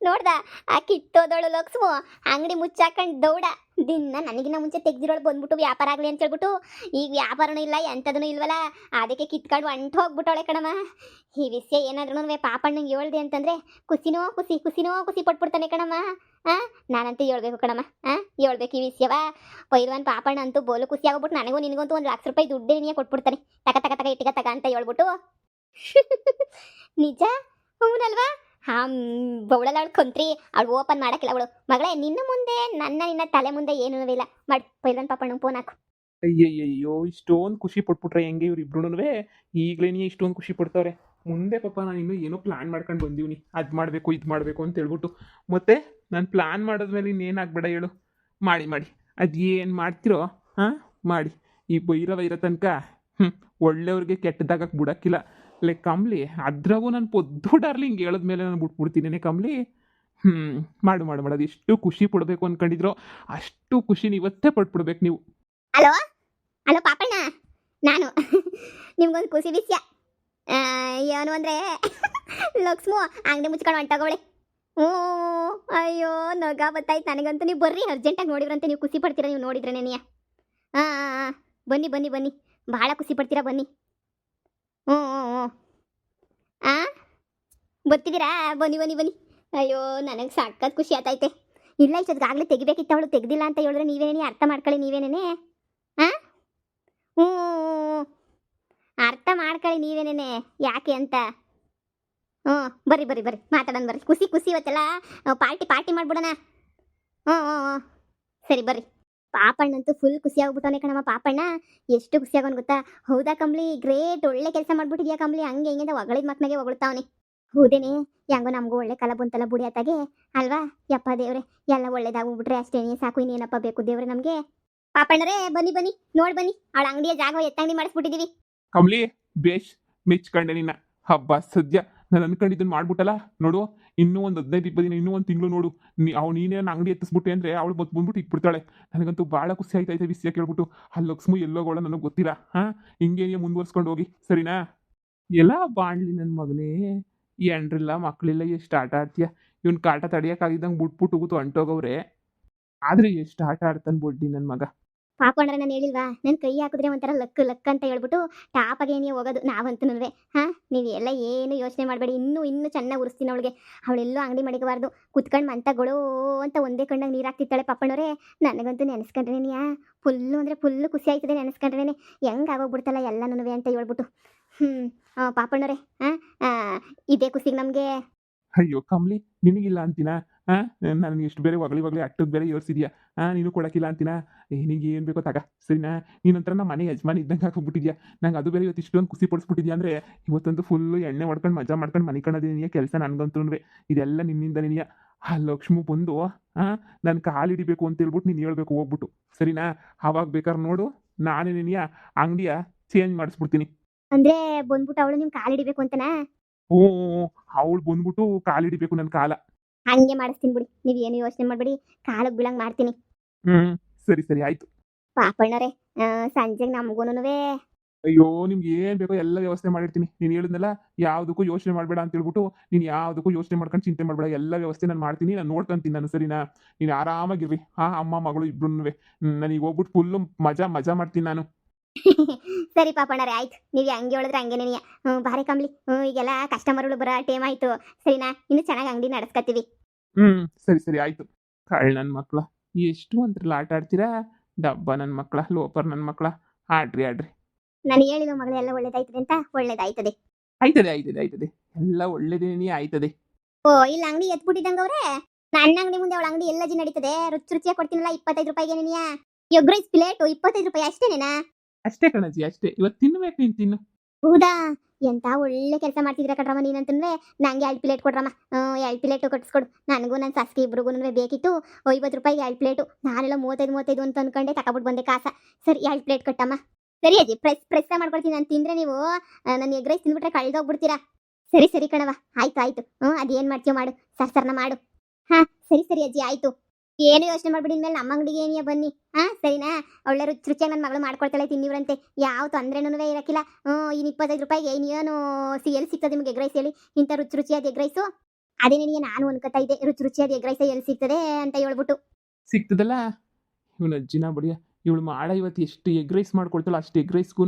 ನೋಡ್ದ ಆ ಕಿತ್ತೋದವಳು ಲಕ್ಷ್ಮು ಅಂಗಡಿ ಮುಚ್ಚಾಕೊಂಡು ದೌಡ ದಿನ ನನಗಿನ್ನ ಮುಂಚೆ ತೆಗ್ದಿರೋಳು ಬಂದ್ಬಿಟ್ಟು ವ್ಯಾಪಾರ ಆಗಲಿ ಅಂತ ಹೇಳ್ಬಿಟ್ಟು ಈಗ ವ್ಯಾಪಾರನೂ ಇಲ್ಲ ಎಂಥದೂ ಇಲ್ವಲ್ಲ ಅದಕ್ಕೆ ಕಿತ್ಕೊಂಡು ಅಂಟು ಹೋಗ್ಬಿಟ್ಟವಳೆ ಕಣಮ್ಮ. ಈ ವಿಷಯ ಏನಾದ್ರೂ ಪಾಪಣ್ಣಂಗೆ ಹೇಳ್ದೆ ಅಂತಂದ್ರೆ ಖುಷಿನೋ ಖುಷಿ ಪಟ್ಬಿಡ್ತಾನೆ ಕಣಮ್ಮ. ನಾನಂತೂ ಹೇಳ್ಬೇಕು ಕಣಮ್ಮ, ಹೇಳ್ಬೇಕು ಈ ವಿಷಯವ. ಪೈಲ್ವಾನ್ ಪಾಪಣ್ಣ ಅಂತೂ ಬೋಲು ಖುಷಿ ಆಗ್ಬಿಟ್ಟು ನನಗೂ ನಿನಗಂತೂ 1,00,000 ದುಡ್ಡೇ ಕೊಟ್ಬಿಡ್ತಾನೆ. ತಗ ಇಟ್ಟಿಗ ಅಂತ ಹೇಳ್ಬಿಟ್ಟು ನಿಜ ಹೂನಲ್ವಾ? ಬೌಳಲ್ಲ ಅವಳು ಕೊಂತ್ರಿ, ಅವಳು ಓಪನ್ ಮಾಡಕ್ಕಿಲ್ಲ ಅವಳು. ಮಗಳೇ ನಿನ್ನ ಮುಂದೆ ನಿನ್ನ ತಲೆ ಮುಂದೆ ಏನೂ ಇಲ್ಲ. ಮಾಡಿ ಪೈಲ್ವಾನ್ ಪಾಪಣ್ಣ ಫೋನ್ ಹಾಕು. ಅಯ್ಯಯ್ಯೋ ಇಷ್ಟೊಂದು ಖುಷಿ ಪಟ್ಬಿಟ್ರೆ ಹೆಂಗೆ ಇವ್ರಿಬ್ರು ಈಗಲೇ ಇಷ್ಟೊಂದು ಖುಷಿ ಪಡ್ತವ್ರೆ. ಮುಂದೆ ಪಾಪ ನಾನು ಇನ್ನೂ ಏನೋ ಪ್ಲ್ಯಾನ್ ಮಾಡ್ಕೊಂಡು ಬಂದೀವ್ನಿ, ಅದು ಮಾಡಬೇಕು ಇದು ಮಾಡಬೇಕು ಅಂತ ಹೇಳ್ಬಿಟ್ಟು. ಮತ್ತೆ ನಾನು ಪ್ಲ್ಯಾನ್ ಮಾಡಿದ್ಮೇಲೆ ಇನ್ನೇನಾಗಬೇಡ ಹೇಳು. ಮಾಡಿ ಅದು ಏನು ಮಾಡ್ತಿರೋ ಮಾಡಿ. ಈ ಬೈರ ತನಕ ಒಳ್ಳೆಯವ್ರಿಗೆ ಕೆಟ್ಟದಾಗಕ್ಕೆ ಬಿಡೋಕ್ಕಿಲ್ಲ. ಕಮ್ಲಿ ಅದ್ರಾಗೂ ನಾನು ಪೊದ್ದು ಡಾರ್ಲಿಂಗ್ ಹೇಳಿದ್ಮೇಲೆ ನಾನು ಬಿಟ್ಬಿಡ್ತೀನಿ ಕಮ್ಲಿ. ಮಾಡು ಅದು ಎಷ್ಟು ಖುಷಿ ಪಡಬೇಕು ಅಂದ್ಕೊಂಡಿದ್ರೋ ಅಷ್ಟು ಖುಷಿನ ಇವತ್ತೇ ಪಟ್ಬಿಡ್ಬೇಕು ನೀವು. ಹಲೋ ಪಾಪಣ್ಣ, ನಾನು ನಿಮ್ಗೊಂದು ಖುಷಿ ವಿಷಯ ಏನು ಅಂದರೆ ಲಕ್ಷ್ಮು ಅಂಗಡಿ ಮುಚ್ಕೊಂಡು ಹೊಂಟೋಗವಳೆ. ಅಯ್ಯೋ ನಗ ಬತ್ತಾಯ್ತು ನನಗಂತೂ. ನೀವು ಬರ್ರಿ, ಅರ್ಜೆಂಟಾಗಿ ನೋಡಿದ್ರಂತೆ. ನೀವು ಖುಷಿ ಪಡ್ತೀರಾ ನೀವು ನೋಡಿದ್ರೆ ನೆನೆಯ. ಬನ್ನಿ ಭಾಳ ಖುಷಿ ಪಡ್ತೀರಾ ಬನ್ನಿ. ಬರ್ತಿದ್ದೀರಾ? ಬನ್ನಿ. ಅಯ್ಯೋ ನನಗೆ ಸಕ್ಕತ್ ಖುಷಿ ಆತೈತೆ. ಇಲ್ಲ ಇಷ್ಟೊತ್ತಿಗಾಗಲೇ ತೆಗಿಬೇಕಿತ್ತು, ಅವಳು ತೆಗ್ದಿಲ್ಲ ಅಂತ ಹೇಳಿದ್ರೆ ನೀವೇನೇ ಅರ್ಥ ಮಾಡ್ಕೊಳ್ಳಿ. ನೀವೇನೇನೆ ಅರ್ಥ ಮಾಡ್ಕೊಳ್ಳಿ ನೀವೇನೇನೆ ಯಾಕೆ ಅಂತ. ಬರ್ರಿ ಮಾತಾಡೋಣ ಬರ್ರಿ. ಖುಷಿ ಇವತ್ತೆಲ್ಲ ಪಾರ್ಟಿ ಮಾಡ್ಬಿಡೋಣ. ಸರಿ ಬರ್ರಿ. ಪಾಪಣ್ಣಂತೂ ಫುಲ್ ಖುಷಿ ಆಗ್ಬಿಟ್ಟವನೇ ಕಣಮ್ಮ. ಪಾಪಣ್ಣ ಎಷ್ಟು ಖುಷಿ ಆಗೋನ್ ಗೊತ್ತಾ? ಹೌದಾ ಕಮ್ಲಿ, ಗ್ರೇಟ್, ಒಳ್ಳೆ ಕೆಲಸ ಮಾಡ್ಬಿಟ್ಟಿದ್ಯಾ ಕಮ್ಲಿ, ಹಂಗೆ ಹಿಂಗೆ ಹೊಗಳಿದ ಮಕ್ಕಳಿಗೆ ಹೊಗಳ್ತಾವನೆ. ಹೌದೇನೆ, ಹೆಂಗೋ ನಮಗೂ ಒಳ್ಳೆ ಕಾಲ ಬಂತಲ್ಲ ಬುಡಿಯಾತಾಗೆ ಅಲ್ವಾ? ಯಪ್ಪ ದೇವ್ರೆ, ಎಲ್ಲ ಒಳ್ಳೇದಾಗ್ಬಿಟ್ರೆ ಅಷ್ಟೇನೇ ಸಾಕು, ಇನ್ನೇನಪ್ಪ ಬೇಕು ದೇವ್ರೆ ನಮಗೆ. ಪಾಪಣ್ಣರೇ ಬನ್ನಿ ನೋಡ್ ಬನ್ನಿ, ಅವಳ ಅಂಗಡಿಯ ಜಾಗ ಎತ್ತಂಗಡಿ ಮಾಡಿಸ್ಬಿಟ್ಟಿದೀವಿ. ಕಮ್ಲಿ ಬೇಷ್ ಮೆಚ್ಕೊಂಡೆ ನಿನ್ನ. ಹಬ್ಬ ಸದ್ಯ ನಾನು ಅನ್ಕೊಂಡಿದ್ದನ್ನು ಮಾಡ್ಬಿಟ್ಟಲ್ಲ ನೋಡು. ಇನ್ನೂ ಒಂದು 15-20 ದಿನ, ಇನ್ನೂ ಒಂದು ತಿಂಗಳು ನೋಡು. ನೀನೇ ನನ್ನ ಅಂಗಡಿ ಎತ್ತಿಸ್ಬಿಟ್ಟೆ ಅಂದರೆ ಅವಳು ಬಂದ್ಬಿಟ್ಟು ಇಟ್ಬಿಡ್ತಾಳೆ. ನನಗಂತೂ ಭಾಳ ಖುಷಿ ಆಯ್ತೈತೆ ವಿಷಯ ಕೇಳ್ಬಿಟ್ಟು. ಆ ಲಕ್ಷ್ಮು ಎಲ್ಲೋಗೋಳ ನನಗೆ ಗೊತ್ತಿಲ್ಲ. ಹಿಂಗೆ ನೀವು ಮುಂದುವರ್ಸ್ಕೊಂಡು ಹೋಗಿ ಸರಿನಾ? ಎಲ್ಲ ಬಾಣ್ಲಿ ನನ್ನ ಮಗನೇ, ಎಂಡ್ರಿಲ್ಲ ಮಕ್ಕಳಿಲ್ಲ, ಎಷ್ಟು ಆಟ ಆಡ್ತೀಯ. ಇವ್ನ ಕಾಟ ತಡಿಯೋಕ್ಕಾಗಿದ್ದಂಗೆ ಬಿಟ್ಬಿಟ್ಟು ಹೋಗುತ್ತು ಅಂಟೋಗವ್ರೆ. ಆದರೆ ಎಷ್ಟು ಆಟ ಆಡ್ತಾನೆ ಬೊಡ್ಡಿ ನನ್ನ ಮಗ. ಪಾಪಣ್ಣ ನಾನು ಹೇಳಿಲ್ವಾ, ನನ್ನ ಕೈ ಹಾಕಿದ್ರೆ ಒಂಥರ ಲಕ್ ಅಂತ ಹೇಳ್ಬಿಟ್ಟು ಟಾಪಾಗೆ ನೀವು ಹೋಗೋದು ನಾವಂತೂ. ನೀವು ಎಲ್ಲ ಏನು ಯೋಚನೆ ಮಾಡಬೇಡಿ. ಇನ್ನೂ ಚೆನ್ನಾಗಿ ಉರಿಸ್ತೀನಿ ಅವಳಿಗೆ. ಅವಳೆಲ್ಲೂ ಅಂಗಡಿ ಮಡಿಕಬಾರ್ದು, ಕುತ್ಕೊಂಡು ಮಂತಗಳು ಅಂತ ಒಂದೇ ಕಣ್ಣಾಗ ನೀರು ಹಾಕ್ತಿತ್ತಾಳೆ ಪಾಪಣ್ಣವ್ರೆ. ನನಗಂತೂ ನೆನೆಸ್ಕೊಂಡ್ರೇನಿಯಾ ಫುಲ್ಲು ಅಂದರೆ ಫುಲ್ಲು ಖುಷಿ ಆಯ್ತದೆ ನೆನೆಸ್ಕೊಂಡ್ರೇನೆ. ಹೆಂಗೆ ಆಗೋಗ್ಬಿಡ್ತಲ್ಲ ಎಲ್ಲನೂ ಅಂತ ಹೇಳ್ಬಿಟ್ಟು. ಪಾಪಣ್ಣವ್ರೆ ಇದೇ ಖುಷಿಗೆ ನಮಗೆ. ಅಯ್ಯೋ ಕಮ್ಲಿ, ನಿನಗಿಲ್ಲ ಅಂತೀನಾ? ನನಗೆ ಎಷ್ಟು ಬೇರೆ ಹೊಗಳಿ ಅಟ್ಟಕ್ಕೆ ಬೇರೆ ಯೋಚಿಸಿದ್ಯಾ? ನೀನು ಕೊಡೋಕ್ಕಿಲ್ಲ ಅಂತೀನಾ? ನಿನಗೆ ಏನು ಬೇಕೋ ತಗ ಸರಿನಾ? ನೀನಂತರ ನಮ್ಮ ಮನೆ ಯಜಮಾನಿ ಇದ್ದಂಗೆ ಹಾಕೋಗ್ಬಿಟ್ಟಿದ್ಯಾ. ನಂಗೆ ಅದು ಬೇರೆ ಇವತ್ತು ಇಷ್ಟೊಂದು ಖುಷಿ ಪಡಿಸ್ಬಿಟ್ಟಿದ್ಯಾ ಅಂದರೆ ಇವತ್ತಂತೂ ಫುಲ್ಲು ಎಣ್ಣೆ ಹೊಡ್ಕೊಂಡು ಮಜಾ ಮಾಡ್ಕೊಂಡು ಮನೆ ಕಣ್ಣೋದೇನಿಯ ಕೆಲಸ ನನಗಂತೂ. ಇದೆಲ್ಲ ನಿನ್ನಿಂದ ನಿನಗೆ. ಆ ಲಕ್ಷ್ಮು ಬಂದು ನನ್ನ ಕಾಲು ಹಿಡಿಬೇಕು ಅಂತ ಹೇಳ್ಬಿಟ್ಟು ನೀನು ಹೇಳ್ಬೇಕು ಹೋಗ್ಬಿಟ್ಟು ಸರಿನಾ? ಆವಾಗ ಬೇಕಾದ್ರೆ ನೋಡು, ನಾನೇ ನಿನಗೆ ಅಂಗಡಿಯ ಚೇಂಜ್ ಮಾಡಿಸ್ಬಿಡ್ತೀನಿ. ಅಂದರೆ ಬಂದ್ಬಿಟ್ಟು ಅವಳು ನಿಮ್ಮ ಕಾಲು ಹಿಡಿಬೇಕು ಅಂತನಾ? ಅವಳು ಬಂದ್ಬಿಟ್ಟು ಕಾಲು ಹಿಡಿಬೇಕು ನನ್ನ ಕಾಲ. ಹಂಗೆ ಮಾಡಿಸ್ತೀನಿ ಬಿಡಿ, ನೀವು ಏನು ಯೋಚನೆ ಮಾಡಬೇಡಿ. ಕಾಲಕ್ಕೆ ಬೀಳಂಗೆ ಮಾಡ್ತೀನಿ. ಸರಿ ಆಯ್ತು. ಪಾಪಣ್ಣರೇ ಸಂಜೆಗೆ ನಮಗೂನುವೆ. ಅಯ್ಯೋ ನಿಮ್ಗೆ ಏನು ಬೇಕೋ ಎಲ್ಲ ವ್ಯವಸ್ಥೆ ಮಾಡಿರ್ತೀನಿ. ನೀನು ಹೇಳಿದ್ನಲ್ಲ ಯಾವುದಕ್ಕೂ ಯೋಚನೆ ಮಾಡಬೇಡ ಅಂತ ಹೇಳ್ಬಿಟ್ಟು, ನೀನು ಯಾವುದಕ್ಕೂ ಯೋಚನೆ ಮಾಡ್ಕೊಂಡು ಚಿಂತೆ ಮಾಡಬೇಡ. ಎಲ್ಲ ವ್ಯವಸ್ಥೆ ನಾನು ಮಾಡ್ತೀನಿ, ನಾನು ನೋಡ್ಕೊಂತೀನಿ ನಾನು ಸರಿನಾ? ನೀನು ಆರಾಮಾಗಿರ್ರಿ. ಅಮ್ಮ ಮಗಳು ಇಬ್ರು. ನನಗೆ ಹೋಗ್ಬಿಟ್ಟು ಫುಲ್ಲು ಮಜಾ ಮಾಡ್ತೀನಿ ನಾನು. ಸರಿ ಪಾಪಣ್ಣರೇ ಆಯ್ತು, ನೀವು ಹಂಗೆ ಹೇಳಿದ್ರೆ ಹಂಗೇನೇ. ಭಾರಿ ಕಮ್ಲಿ, ಈಗೆಲ್ಲ ಕಸ್ಟಮರ್ಗಳು ಬರೋ ಟೈಮ್ ಆಯ್ತು ಸರಿನಾ? ಇನ್ನು ಚೆನ್ನಾಗಿ ಅಂಗಡಿ ನಡೆಸ್ಕೊತೀವಿ. ಸರಿ ಆಯ್ತು. ಕಳ್ಳ ನನ್ನ ಮಕ್ಕಳ ಎಷ್ಟು ಅಂದ್ರಲ್ಲ ಆಟ ಆಡ್ತೀರಾ? ಡಬ್ಬ ನನ್ನ ಮಕ್ಕಳ, ಲೋಪರ್ ನನ್ನ ಮಕ್ಕಳ, ಆಡ್ರಿ. ನಾನು ಹೇಳಿದ ಮಗಳು ಎಲ್ಲ ಒಳ್ಳೇದಾಯ್ತದೆ ಅಂತ. ಒಳ್ಳೇದಾಯ್ತದೆ. ಆಯ್ತದೆ ಎಲ್ಲ ಒಳ್ಳೇದೇನೇ ಆಯ್ತದೆ. ಇಲ್ಲ ಅಂಗಡಿ ಎತ್ಬಿಟ್ಟಿದ್ದಂಗೆ ಅವ್ರೆ. ನನ್ನ ಅಂಗಡಿ ಮುಂದೆ ಅವಳ ಅಂಗಡಿ ಎಲ್ಲ ನಡೀತದೆ. ರುಚಿಯಾಗಿ ಕೊಡ್ತೀನಲ್ಲ 25 ರೂಪಾಯಿಗೆ. ನೀನಿಯಾ ಎಗ್ ರೈಸ್ ಪ್ಲೇಟು 25 ರೂಪಾಯಿ ಅಷ್ಟೇನೇನಾ? ಅಷ್ಟೇ ಕಣಜಿ ಅಷ್ಟೇ. ಇವತ್ತು ತಿನ್ಬೇಕು, ನೀನು ತಿನ್ನು. ಹೌದಾ? ಎಂತ ಒಳ್ಳೆ ಕೆಲಸ ಮಾಡ್ತಿದ್ರ ಕಡ್ರಮ್ಮ ನೀನಂತಂದ್ರೆ. ನಂಗೆ 2 ಪ್ಲೇಟ್ ಕೊಡ್ರಮ್ಮ. 2 ಪ್ಲೇಟು ಕಟ್ಸ್ಕೊಡು. ನನಗೂ ನನ್ನ ಸಾಸ್ಗೆ ಇಬ್ರಿಗೂ ಬೇಕಿತ್ತು. 50 ರೂಪಾಯಿಗೆ 2 ಪ್ಲೇಟು. ನಾನೆಲ್ಲ 35 ಅಂತ ಅನ್ಕೊಂಡೆ ತಗೊಬಿಟ್ಟು ಬಂದೆ ಕಾಸ. ಸರಿ 2 ಪ್ಲೇಟ್ ಕಟ್ಟಮ್ಮ. ಸರಿ ಅಜ್ಜಿ, ಪ್ರೆಸ್ ಮಾಡ್ಕೊಡ್ತೀನಿ. ನಾನು ತಿಂದ್ರೆ ನೀವು ನನ್ನ ಎಗ್ ರೈಸ್ ತಿಂದ್ಬಿಟ್ರೆ ಕಳ್ದೋಗ್ಬಿಡ್ತೀರಾ. ಸರಿ ಕಣವ, ಆಯ್ತು. ಅದೇನು ಮಾಡ್ತೀಯೋ ಮಾಡು, ಸರ್ನ ಮಾಡು. ಸರಿ ಅಜ್ಜಿ ಆಯ್ತು. ಏನು ಯೋಚನೆ ಮಾಡ್ಬಿಡಿ, ಇನ್ಮೇಲೆ ನಮ್ಮ ಅಂಗಡಿಗೆ ಏನಿಯ ಬನ್ನಿ. ಸರಿನಾ? ಒಳ್ಳೆ ರುಚಿಯಾಗಿ ನನ್ನ ಮಗಳು ಮಾಡ್ಕೊಡ್ತಾಳೆ, ತಿನ್ನಿವ್ರಂತೆ. ಯಾವ ತೊಂದರೆನೂ ಇರಕ್ಕಿಲ್ಲ. ಇನ್ನು 25 ರೂಪಾಯಿಗೆ ಏನು ಎಲ್ಲಿ ಸಿಗ್ತದೆ ನಿಮ್ಗೆ ಎಗ್ ರೈಸ್ ಹೇಳಿ? ಇಂಥ ರುಚಿಯಾದ ಎಗ್ ರೈಸು ಅದೇ ನಿನಗೆ ನಾನು ಅನ್ಕೋತಾ ಇದ್ದೆ ರುಚಿ ರುಚಿಯಾದ ಎಗ್ ರೈಸ್ ಎಲ್ಲಿ ಸಿಗ್ತದೆ ಅಂತ ಹೇಳ್ಬಿಟ್ಟು. ಸಿಗ್ತದಲ್ಲ ಇವನ ಅಜ್ಜಿನ ಬಡಿಯ ಇವಳು ಮಾಡ ಇವತ್ತು ಎಷ್ಟು ಎಗ್ ರೈಸ್ ಮಾಡ್ಕೊಡ್ತಾಳೆ ಅಷ್ಟು ಎಗ್ ರೈಸ್ಗೂ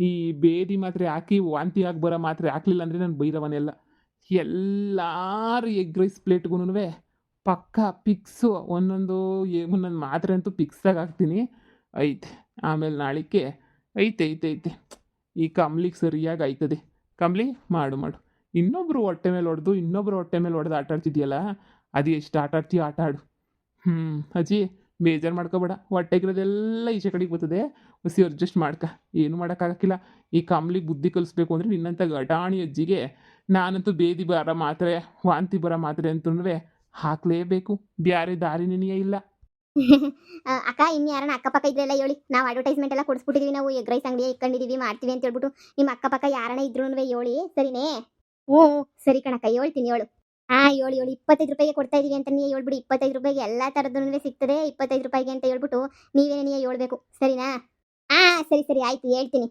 ಈ ಬೇದಿ ಮಾತ್ರೆ ಹಾಕಿ ವಾಂತಿ ಆಗಿ ಬರೋ ಮಾತ್ರೆ ಹಾಕ್ಲಿಲ್ಲ ಅಂದರೆ ನಾನು ಬೈರವನೆಲ್ಲ ಎಲ್ಲಾರು ಎಗ್ ರೈಸ್ ಪ್ಲೇಟ್ಗೂ ಪಕ್ಕ ಪಿಕ್ಸು ಒಂದೊಂದು ಮಾತ್ರೆ ಅಂತೂ ಪಿಕ್ಸಾಗಿ ಹಾಕ್ತೀನಿ. ಐತೆ ಆಮೇಲೆ ನಾಳಿಕೆ ಐತೆ ಈ ಕಂಬ್ಲಿಗೆ ಸರಿಯಾಗಿ ಆಯ್ತದೆ. ಕಂಬ್ಲಿ ಮಾಡು ಇನ್ನೊಬ್ರು ಹೊಟ್ಟೆ ಮೇಲೆ ಹೊಡೆದು ಆಟ ಆಡ್ತಿದ್ಯಲ್ಲ ಅದು ಎಷ್ಟು ಆಟ ಆಡ್ತೀಯೋ ಆಟ ಆಡು. ಅಜ್ಜಿ ಬೇಜಾರು ಮಾಡ್ಕೊಬೇಡ, ಹೊಟ್ಟೆಗಿರೋದೆಲ್ಲ ಈಚೆ ಕಡೆಗೆ ಬರ್ತದೆ, ಹೊಸಿ ಅಡ್ಜಸ್ಟ್ ಮಾಡ್ಕ, ಏನು ಮಾಡೋಕ್ಕಾಗಕ್ಕಿಲ್ಲ. ಈ ಕಂಬ್ಲಿಗೆ ಬುದ್ಧಿ ಕಲಿಸ್ಬೇಕು ಅಂದರೆ ನಿನ್ನಂಥ ಗಟಾಣಿ ಅಜ್ಜಿಗೆ ನಾನಂತೂ ಬೇದಿ ಬರೋ ಮಾತ್ರೆ ವಾಂತಿ ಬರೋ ಮಾತ್ರೆ ಅಂತಂದ್ರೆ ಹಾಕಲೇಬೇಕು, ಬ್ಯಾರೆ ದಾರಿ ನಿನಗೆ ಇಲ್ಲ. ಅಕ್ಕ ಇನ್ಯಾರನ್ನ ಅಕ್ಕಪಕ್ಕ ಇದ್ರೆಲ್ಲ ಹೇಳಿ, ನಾವು ಅಡ್ವರ್ಟೈಸ್ಮೆಂಟ್ ಎಲ್ಲ ಕೊಡಿಸ್ಬಿಟ್ಟಿದೀವಿ, ನಾವು ಎಗ್ ರೈಸ್ ಅಂಗಡಿ ಇಟ್ಕೊಂಡಿದೀವಿ ಮಾಡ್ತೀವಿ ಅಂತ ಹೇಳ್ಬಿಟ್ಟು ನಿಮ್ಮ ಅಕ್ಕಪಕ್ಕ ಯಾರನ್ನ ಇದ್ರು ಹೇಳಿ ಸರಿನೇ. ಹ್ಞೂ ಸರಿ ಕಣಕ್ಕ ಹೇಳ್ತೀನಿ ಹೇಳು. ಹೇಳಿ 25 ರೂಪಾಯಿಗೆ ಕೊಡ್ತಾ ಇದೀವಿ ಅಂತ ನೀ ಹೇಳ್ಬಿಡಿ. 25 ರೂಪಾಯಿಗೆ ಎಲ್ಲ ಥರದ್ದು ಸಿಗ್ತದೆ 25 ರೂಪಾಯಿಗೆ ಅಂತ ಹೇಳ್ಬಿಟ್ಟು ನೀವೇ ಹೇಳ್ಬೇಕು ಸರಿನಾ? ಸರಿ ಆಯ್ತು ಹೇಳ್ತೀನಿ.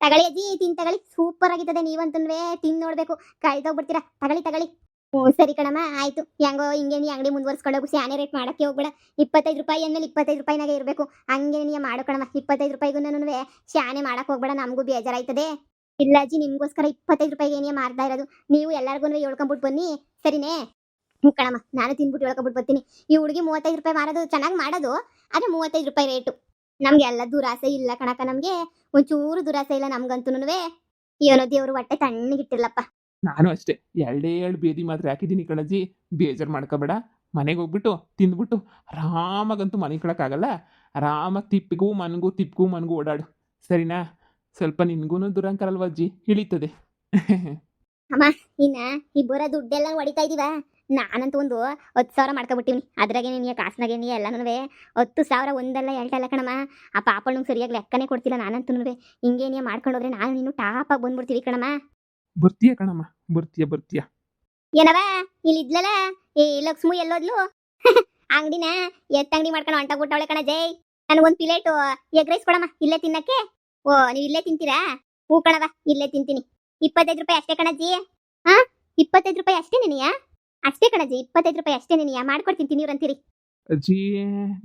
ತಗಳಿ ಅಜ್ಜಿ ತಗಳಿ, ಸೂಪರ್ ಆಗಿರ್ತದೆ. ನೀವಂತಂದ್ರೆ ತಿಂದು ನೋಡ್ಬೇಕು, ಕಾಯ್ದೋಗ್ಬಿಡ್ತೀರಾ. ತಗಳಿ. ಹ್ಞೂ ಸರಿ ಕಣಮ್ಮ ಆಯ್ತು. ಹೆಂಗೋ ಹಿಂಗೆ ನೀ ಅಂಗಡಿ ಮುಂದುವರ್ಸ್ಕೊಂಡೋಗು, ಸ್ಯಾನೆ ರೇಟ್ ಮಾಡೋಕ್ಕೆ ಹೋಗ್ಬೇಡ. 25 ರೂಪಾಯಿ ಅಂದಮೇಲೆ 25 ರೂಪಾಯಿನಾಗೆ ಇರಬೇಕು, ಹಂಗೆ ನೀ ಮಾಡು ಕಣಮ್ಮ. 25 ರೂಪಾಯಿಗೂ ಸ್ಯಾನೆ ಮಾಡಕ್ಕೆ ಹೋಗ್ಬೇಡ, ನಮಗೂ ಬೇಜಾರಾಯ್ತದೆ. ಇಲ್ಲ ಅಜ್ಜಿ ನಿಮಗೋಸ್ಕರ 25 ರೂಪಾಯಿಗೆ ಏನೇ ಮಾರ್ತಾ ಇರೋದು, ನೀವು ಎಲ್ಲರಿಗೂ ಹೇಳ್ಕೊಂಬಿಟ್ಟು ಬನ್ನಿ ಸರಿನೇ? ಹ್ಞೂ ಕಣಮ್ಮ, ನಾನು ತಿಂದ್ಬಿಟ್ಟು ಹೇಳ್ಕೊಂಬಿಟ್ಟು ಬರ್ತೀನಿ. ಈ ಹುಡುಗಿ 35 ರೂಪಾಯಿ ಮಾರೋದು ಚೆನ್ನಾಗಿ ಮಾಡೋದು, ಆದರೆ 35 ರೂಪಾಯಿ ರೇಟು. ನಮ್ಗೆ ಎಲ್ಲ ದುರಾಸೆ ಇಲ್ಲ ಕಣಕ್ಕ, ನಮಗೆ ಒಂಚೂರು ದುರಾಸೆ ಇಲ್ಲ ನಮ್ಗಂತೂ. ಏನೋ ದೇವರು ಹೊಟ್ಟೆ ತಣ್ಣಗಿಟ್ಟಿರ್ಲಪ್ಪ. ನಾನು ಅಷ್ಟೇ ಎರಡು ಬೇದಿ ಮಾತ್ರೆ ಹಾಕಿದ್ದೀನಿ ಕಣಜ್ಜಿ, ಬೇಜಾರು ಮಾಡ್ಕೋಬೇಡ. ಮನೆಗೆ ಹೋಗ್ಬಿಟ್ಟು ತಿಂದ್ಬಿಟ್ಟು ಆರಾಮಾಗಂತೂ ಮನೆ ಕಳಕ್ಕಾಗಲ್ಲ, ಆರಾಮಾಗಿ ತಿಪ್ಪಿಗೂ ಮನ್ಗೂ ಓಡಾಡು ಸರಿನಾ? ಸ್ವಲ್ಪ ನಿನ್ಗೂ ದುರಂಕರಲ್ವ ಅಜ್ಜಿ, ಇಳಿತದೆ. ಅಮ್ಮ ಇನ್ನ ಈ ಬರೋ ದುಡ್ಡೆಲ್ಲ ಹೊಡಿತಾ ಇದೀವ, ನಾನಂತೂ ಒಂದು 10,000 ಮಾಡ್ಕೊಬಿಟ್ಟಿವ್ನಿ. ಅದ್ರಾಗೆ ನೀನು ಕಾಸ್ನಾಗೆ ನೀ ಎಲ್ಲನೂ 10,000 ಒಂದಲ್ಲ ಎರಡಲ್ಲ ಕಣಮ್ಮ. ಆ ಪಾಪಣ್ಣಂಗೆ ಸರಿಯಾಗಿ ಲೆಕ್ಕನೇ ಕೊಡ್ತಿಲ್ಲ ನಾನಂತೂ. ಹಿಂಗೆ ನೀ ಮಾಡ್ಕೊಂಡೋದ್ರೆ ನಾನು ನೀನು ಟಾಪಾಗಿ ಬಂದ್ಬಿಡ್ತೀವಿ ಕಣಮ್ಮ. ಬರ್ತೀಯ ಕಣಮ್ಮ, ಬರ್ತೀಯ. ಏನವ ಇಲ್ಲಿ ಇದ್ಲಲ್ಲ ಏ ಲಕ್ಷ್ಮು ಎಲ್ಲೋದ್ಲು? ಅಂಗಡಿನ ಅಂಗಡಿ ಮಾಡ್ಕೊಂಡು ಹೊಂಟಾಗ್ಬಿಟ್ಟವಳೆ ಕಣ ಜೈ. ನನಗೊಂದು ಪ್ಲೇಟು ಎಗ್ ರೈಸ್ ಕೊಡಮ್ಮ, ಇಲ್ಲೇ ತಿನ್ನಕ್ಕೆ. ಓ ನೀವು ಇಲ್ಲೇ ತಿಂತೀರಾ? ಹೂ ಕಣವ ಇಲ್ಲೇ ತಿಂತೀನಿ. 25 ರೂಪಾಯಿ ಅಷ್ಟೇ ಕಣಜ್ಜಿ. 25 ರೂಪಾಯಿ ಅಷ್ಟೇ ನೆನೆಯಾ? ಅಷ್ಟೇ ಕಣಜ್ಜಿ, 25 ರೂಪಾಯಿ ಅಷ್ಟೇ ನೆನೆಯಾ, ಮಾಡ್ಕೊಡ್ತೀನಿ ತಿನ್ನೀರಂತೀರಿ. ಅಜ್ಜಿ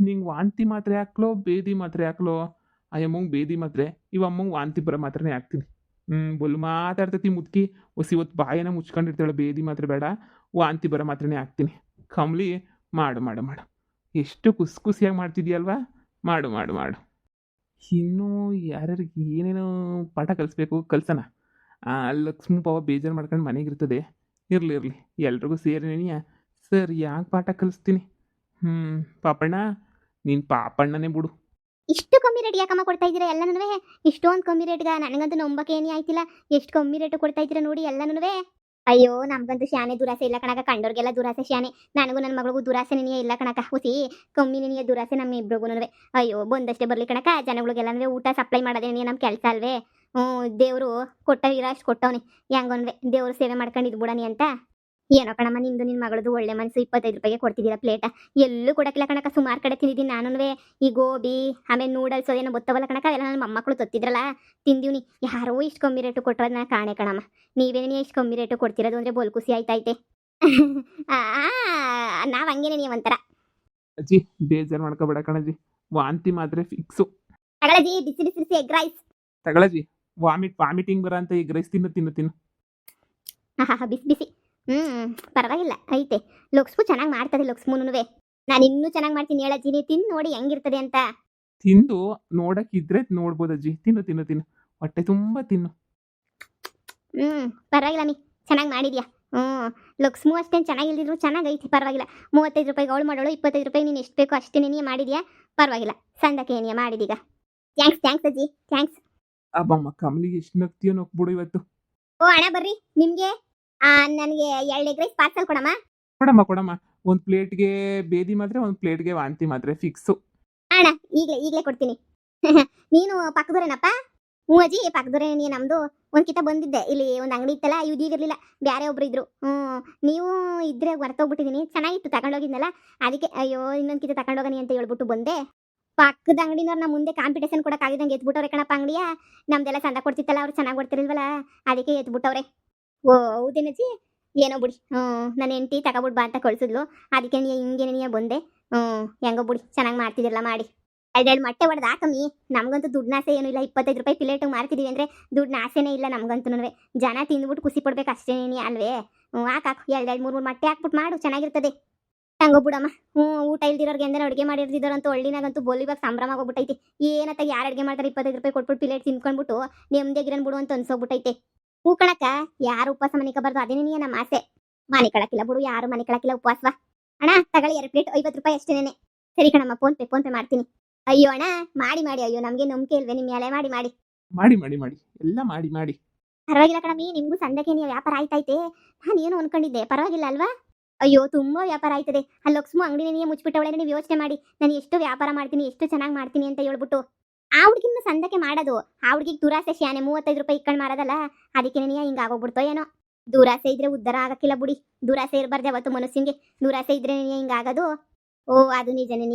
ನಿಂಗೆ ವಾಂತಿ ಮಾತ್ರೆ ಹಾಕ್ಲೋ ಬೇದಿ ಮಾತ್ರೆ ಹಾಕ್ಲೋ? ಆ ಅಮ್ಮಂಗೆ ಬೇದಿ ಮಾತ್ರೆ, ಇವ ಅಮ್ಮಂಗೆ ವಾಂತಿ ಬರೋ ಮಾತ್ರೆನೇ ಹಾಕ್ತೀನಿ. ಬೊಲ್ ಮಾತಾಡ್ತೈತಿ ಮುದ್ಕಿ, ಹೊತ್ತು ಬಾಯನ ಮುಚ್ಕೊಂಡಿರ್ತಾಳೆ. ಬೇದಿ ಮಾತ್ರೆ ಬೇಡ, ವಾಂತಿ ಬರೋ ಮಾತ್ರೆನೇ ಹಾಕ್ತೀನಿ. ಕಂಬ್ಲಿ ಮಾಡು. ಎಷ್ಟು ಖುಷಿಯಾಗಿ ಮಾಡ್ತಿದ್ಯಲ್ವಾ? ಮಾಡು. ಇನ್ನೂ ಯಾರ್ಯಾರಿಗೆ ಏನೇನೋ ಪಾಠ ಕಲಿಸ್ಬೇಕು ಕಲ್ಸೋಣ. ಲಕ್ಷ್ಮೀ ಪಾವ ಬೇಜಾರು ಮಾಡ್ಕೊಂಡು ಮನೆಗಿರ್ತದೆ, ಇರಲಿ ಎಲ್ರಿಗೂ ಸೇರಿನೇನಿಯ ಸರ್ ಯಾಕೆ ಪಾಠ ಕಲಿಸ್ತೀನಿ. ಪಾಪಣ್ಣ ನೀನು ಪಾಪಣ್ಣನೇ ಬಿಡು. ಇಷ್ಟು ಕಮ್ಮಿ ರೇಟ್ ಯಾಕಮ್ಮ ಕೊಡ್ತಾ ಇದ್ದೀರಾ ಎಲ್ಲನೂ? ಇಷ್ಟೊಂದು ಕಮ್ಮಿ ರೇಟ್ಗೆ ನನಗಂತೂ ನಂಬಕ್ಕೆ ಏನೇ ಆಯ್ತಿಲ್ಲ. ಎಷ್ಟು ಕಮ್ಮಿ ರೇಟು ಕೊಡ್ತಾ ಇದ್ದೀರಾ ನೋಡಿ ಎಲ್ಲನೂ. ಅಯ್ಯೋ ನಮ್ಗಂತೂ ಶಾನೆ ದುರಾಸೆ ಇಲ್ಲ ಕಣಕ, ಕಂಡೋರ್ಗೆಲ್ಲ ದುರಾಸೆ ಶಾನೆ. ನನಗೂ ನನ್ನ ಮಗಳಿಗೂ ದುರಾಸೆ ನೆನೆಯೇ ಇಲ್ಲ ಕಣಕ. ಹುಸಿ ಕಮ್ಮಿ ನೆನೆಯ ದುರಾಸೆ ನಮ್ಮ ಇಬ್ರಿಗೂ. ಅಯ್ಯೋ ಬಂದಷ್ಟೇ ಬರಲಿ ಕಣಕ, ಜನಗಳಿಗೆಲ್ಲ ಊಟ ಸಪ್ಲೈ ಮಾಡೋದೇ ನಮ್ಮ ಕೆಲಸ ಅಲ್ವೇ? ದೇವರು ಕೊಟ್ಟವಿರೋ ಅಷ್ಟು ಕೊಟ್ಟವನಿ, ಹೆಂಗನ್ವೆ ದೇವ್ರು ಸೇವೆ ಮಾಡ್ಕೊಂಡಿದ್ದು ಬಿಡನಿ ಅಂತ. ಏನೋ ಕಣಮ್ಮ ನಿಂದು ನಿನ್ನ ಮಗಳದು ಒಳ್ಳೆ ಮನಸ್ಸು. 25 ರೂಪಾಯಿಗೆ ಕೊಡ್ತಿದ್ದೀರಾ ಪ್ಲೇಟ, ಎಲ್ಲೂ ಕೊಡಕ್ಕಿಲ್ಲ ಕಣಕ. ಸುಮಾರು ಕಡೆ ತಿಂದಿದ್ದೀನಿ ನಾನು. ಈ ಗೋಬಿ ಆಮೇಲೆ ನೂಡಲ್ಸ್ ಅದೇನೋ ಗೊತ್ತವಲ್ಲ ಕಣಕ, ಅವೆಲ್ಲ ನನ್ನ ಮೊಮ್ಮಕ್ಕಳು ತೊತ್ತಿದ್ರಲ್ಲ ತಿಂದೀವ್ನಿ. ಯಾರೋ ಇಷ್ಟು ಕಮ್ಮಿ ರೇಟು ಕೊಟ್ಟರೋದನ್ನ ಕಾಣೆ ಕಣಮ್ಮ. ನೀವೇನೇ ಇಷ್ಟು ಕಮ್ಮಿ ರೇಟು ಕೊಡ್ತಿರೋದು ಅಂದರೆ ಬೋಲ್ ಖುಷಿ ಆಯ್ತೈತೆ. ನಾವು ಹಂಗೇನೆ ನೀವಂತರ. ಅಜ್ಜಿ ಬೇಜಾರು ಮಾಡ್ಕೋಬೇಡ ಕಣಜ್ಜಿ, ವಾಂತಿ ಮಾತ್ರೆ ಫಿಕ್ಸು. ತಗೊಳಜಿ ಬಿಸಿ ಎಗ್ ರೈಸ್ ತಗೊಳಜಿ. ವಾಮಿಟಿಂಗ್ ಬರ ಅಂತ ಎಗ್ ರೈಸ್ ತಿನ್ನು. ಬಿಸಿ ಪರವಾಗಿಲ್ಲ ಐತೆ. ಲಕ್ಷ್ಮು ಚೆನ್ನಾಗಿ ಮಾಡ್ತದೆ. ಲಕ್ಷ್ಮೂನುವೆ ನಾನು ಇನ್ನೂ ಚೆನ್ನಾಗಿ ಮಾಡ್ತೀನಿ ಹೇಳಜ್ಜಿ, ನೀವು ತಿಂದು ನೋಡಿ ಹೆಂಗಿರ್ತದೆ ಅಂತ. ತಿಂದು ನೋಡಕ್ಕಿದ್ರೆ ನೋಡ್ಬೋದು ಅಜ್ಜಿ, ತಿನ್ನು ಹೊಟ್ಟೆ ತುಂಬ ತಿನ್ನು. ಪರವಾಗಿಲ್ಲ ನೀ ಚೆನ್ನಾಗಿ ಮಾಡಿದ್ಯಾ. ಲಕ್ಷ್ಮು ಅಷ್ಟೇನು ಚೆನ್ನಾಗಿಲ್ದಿದ್ರು ಚೆನ್ನಾಗೈತಿ, ಪರವಾಗಿಲ್ಲ. 35 ರೂಪಾಯಿಗೆ ಅವಳು ಮಾಡೋಳು, 25 ರೂಪಾಯಿ ನೀನು ಎಷ್ಟು ಬೇಕೋ ಅಷ್ಟೇ ನೀನು ಮಾಡಿದ್ಯಾ, ಪರವಾಗಿಲ್ಲ. ಸಂದಕ್ಕೆ ಏನಿಯಾ ಮಾಡಿದೀಗ. ಥ್ಯಾಂಕ್ಸ್ ಅಜ್ಜಿ, ಥ್ಯಾಂಕ್ಸ್. ಅಬ್ಬಮ್ಮ ಕಮಲಿಗೆ ಎಷ್ಟು ನಗ್ತೀಯೋ ನಗ್ಬಿಡು ಇವತ್ತು. ಓ ಅಣ್ಣ ಬರ್ರಿ, ನಿಮಗೆ ನನಗೆ 2 ಎಗ್ ರೈಸ್ ಪಾರ್ಸಲ್ ಕೊಡಮ್ಮ. ಕೊಡಮ್ಮ. ಒಂದು ಪ್ಲೇಟ್ಗೆ ಬೇದಿ ಮಾತ್ರೆ, ಒಂದು ಪ್ಲೇಟ್ಗೆ ವಾಂತಿ ಮಾತ್ರೆ ಫಿಕ್ಸು. ಅಣ್ಣ ಈಗಲೇ ಕೊಡ್ತೀನಿ. ನೀನು ಪಕ್ಕದೂರೇನಪ್ಪ? ಹ್ಞೂ ಅಜ್ಜಿ ಪಕ್ಕದೂರೇ. ನಮ್ಮದು ಒಂದು ಕಿತ ಬಂದಿದ್ದೆ, ಇಲ್ಲಿ ಒಂದು ಅಂಗಡಿ ಇತ್ತಲ್ಲ, ಇದಿರಲಿಲ್ಲ, ಬೇರೆ ಒಬ್ರು ಇದ್ರು. ನೀವು ಇದ್ರೆ ಹೊರತೋಗ್ಬಿಟ್ಟಿದ್ದೀನಿ, ಚೆನ್ನಾಗಿತ್ತು ತಗೊಂಡೋಗಿದ್ನಲ್ಲ, ಅದಕ್ಕೆ ಅಯ್ಯೋ ಇನ್ನೊಂದು ಕಿತ ತಗೊಂಡೋಗನಿ ಅಂತ ಹೇಳ್ಬಿಟ್ಟು ಬಂದೆ. ಪಕ್ಕದ ಅಂಗಡಿನವ್ರು ನಮ್ಮ ಮುಂದೆ ಕಾಂಪಿಟೇಷನ್ ಕೊಡೋಕ್ಕಾಗಿದ್ದಂಗೆ ಎತ್ಬಿಟ್ಟವ್ರೆ ಕಣಪ್ಪ ಅಂಗಡಿಯ. ನಮ್ದೆಲ್ಲ ಚಂದ ಕೊಡ್ತಿತ್ತಲ್ಲ, ಅವ್ರು ಚೆನ್ನಾಗಿ ಕೊಡ್ತಿರಲ್ವಲ್ಲ, ಅದಕ್ಕೆ ಎತ್ಬಿಟ್ಟವ್ರೆ. ಓ ಹೌದೇನಜ್ಜಿ? ಏನೋ ಬಿಡಿ ನನ್ನ ಹೆಂಡತಿ ತಗೊಬಿಡ್ ಬಾ ಅಂತ ಕಳ್ಸಿದ್ಲು. ಅದಕ್ಕೆ ನೀ ಹಿಂಗೇನೆ ನೀ ಬಂದೆ. ಹೆಂಗೋ ಬಿಡಿ ಚೆನ್ನಾಗಿ ಮಾಡ್ತಿದ್ದಿರಲ್ಲ ಮಾಡಿ. ಎರಡೆರಡು ಮೊಟ್ಟೆ ಹೊಡೆದು ಹಾಕಮ್ಮಿ. ನಮಗಂತೂ ದುಡ್ಡಿನ ಆಸೆ ಏನೂ ಇಲ್ಲ. 25 ರೂಪಾಯಿ ಪ್ಲೇಟಿಗೆ ಮಾರ್ತಿದ್ದೀವಿ ಅಂದರೆ ದುಡ್ಡಿನ ಆಸೆನೇ ಇಲ್ಲ ನಮಗಂತೂ. ಜನ ತಿಂದ್ಬಿಟ್ಟು ಖುಷಿ ಪಡ್ಬೇಕು ಅಷ್ಟೇ ಅಲ್ವೇ. ಹಾಕು ಎರಡೆರಡು ಮೂರು ಮೊಟ್ಟೆ ಹಾಕ್ಬಿಟ್ಟು ಮಾಡು, ಚೆನ್ನಾಗಿರ್ತದೆ. ಹೆಂಗೋ ಬಿಡಮ್ಮ. ಊಟ ಇಲ್ದಿರೋರ್ಗೆ ಅಂದ್ರೆ ಅಡುಗೆ ಮಾಡಿರ್ದಿದ್ದಾರಂತೂ ಹಳ್ಳಿನಾಗಂತೂ ಬೋಲಿವಾಗ ಸಂಭ್ರಮ ಆಗೋಗ್ಬಿಟ್ಟೈತಿ. ಏನತ್ತ ಯಾರು ಅಡುಗೆ ಮಾಡ್ತಾರೆ 25 ರೂಪಾಯಿ ಕೊಟ್ಬಿಟ್ಟು ಪ್ಲೇಟ್ ತಿನ್ಕೊಂಡ್ಬಿಟ್ಟು ನೆಮ್ಮದಿಯಾಗಿರನ್ ಬಿಡು ಅಂತ ಅನ್ಸೋಗ್ಬಿಟ್ಟೈತೆ. ಹೂ ಕಣಕ್ಕ, ಯಾರು ಉಪವಾಸ ಮನೆ ಕಬಾರ್ದು, ಅದೇನೇ ನಮ್ಮ ಆಸೆ. ಮನೆ ಕಳಕಿಲ್ಲ ಬಿಡು, ಯಾರು ಮನೆ ಕಳಕಿಲ್ಲ ಉಪವಾಸವ. ಅಣ್ಣ ತಗೊಳ್ಳಿ 2 ಪ್ಲೇಟ್ 50 ರೂಪಾಯಿ ಅಷ್ಟೇನೆ. ಸರಿ ಕಣಮ್ಮ, ಫೋನ್ ಪೇ ಮಾಡ್ತೀನಿ. ಅಯ್ಯೋ ಅಣ್ಣ, ಮಾಡಿ ಅಯ್ಯೋ ನಮಗೆ ನಂಬಿಕೆ ಇಲ್ವೇ ನಿಮ್ಮ ಮೇಲೆ? ಮಾಡಿ ಮಾಡಿ ಎಲ್ಲ ಮಾಡಿ. ಪರವಾಗಿಲ್ಲ ಕಣಮ್ಮಿ, ನಿಮ್ಗೂ ಸಂದಕ್ಕೆ ನೀವು ವ್ಯಾಪಾರ ಆಯ್ತೈತೆ. ನಾನು ಏನು ಅನ್ಕೊಂಡಿದ್ದೆ, ಪರವಾಗಿಲ್ಲ ಅಲ್ವಾ? ಅಯ್ಯೋ ತುಂಬಾ ವ್ಯಾಪಾರ ಆಯ್ತದೆ. ಅಲ್ಲಿ ಲಕ್ಷ್ಮು ಅಂಗಡಿನೇ ಮುಚ್ಚಿಬಿಟ್ಟವಳೆ. ನೀವು ಯೋಚನೆ ಮಾಡಿ, ನಾನು ಎಷ್ಟು ವ್ಯಾಪಾರ ಮಾಡ್ತೀನಿ, ಎಷ್ಟು ಚೆನ್ನಾಗಿ ಮಾಡ್ತೀನಿ ಅಂತ ಹೇಳ್ಬಿಟ್ಟು. ಆ ಹುಡುಗಿನ ಸಂದಕ್ಕೆ ಮಾಡೋದು. ಆ ಹುಡುಗಿಗೆ ದುರಾಸೆ ಶಾನೆ 35 ರೂಪಾಯಿ ಇಟ್ಕೊಂಡು ಮಾರೋದಲ್ಲ. ಅದಕ್ಕೆ ನೀನು ಹಿಂಗಾಗೋಗ್ಬಿಡ್ತೋ ಏನೋ. ದುರಾಸೆ ಇದ್ರೆ ಉದ್ಧಾರ ಆಗಕ್ಕಿಲ್ಲ ಬಿಡಿ. ದುರಾಸೆ ಇರಬಾರ್ದು ಯಾವತ್ತು ಮನಸ್ಸಿಗೆ. ದುರಾಸೆ ಇದ್ರೆ ಹಿಂಗಾಗೋದು. ಓ ಅದು ನಿಜನೇ.